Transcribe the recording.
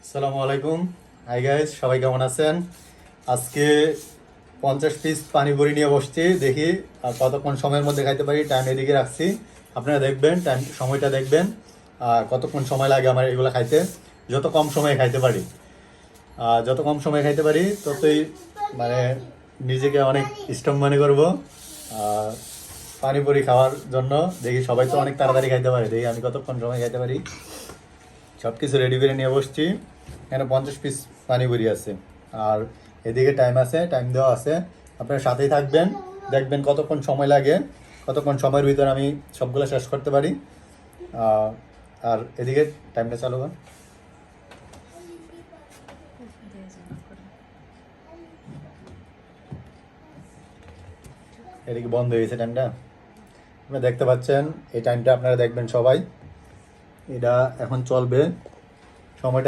আসসালামু আলাইকুম। Hi guys, সবাই কেমন আছেন? আজকে 50 পিস পানিপুরি নিয়ে বসছি, দেখি আর কতক্ষণ সময়ের মধ্যে খাইতে পারি। টাইম এদিকে রাখছি, আপনারা দেখবেন সময়টা দেখবেন আর কতক্ষণ সময় লাগে আমার এগুলো খাইতে। যত কম সময়ে খাইতে পারি, যত কম সময়ে খাইতে পারি ততই মানে নিজেকে অনেক স্ট্রং মনে করবো। আর পানিপুরি খাওয়ার জন্য দেখি সবাই তো অনেক তাড়াতাড়ি খাইতে পারে, দেখি আমি কতক্ষণ সময় খাইতে পারি। সব কিছু রেডি করে নিয়ে বসছি। এখানে 50 পিস পানিপুরি আছে আর এদিকে টাইম আছে, টাইম দেওয়া আছে। আপনার সাথেই থাকবেন, দেখবেন কতক্ষণ সময় লাগে, কতক্ষণ সময়ের ভিতরে আমি সবগুলো শেষ করতে পারি। আর এদিকে টাইমটা চালু কর। এদিকে বন্ধ হয়ে গেছে টাইমটা, আপনারা দেখতে পাচ্ছেন। এই টাইমটা আপনারা দেখবেন সবাই, এটা এখন চলবে সময়টা।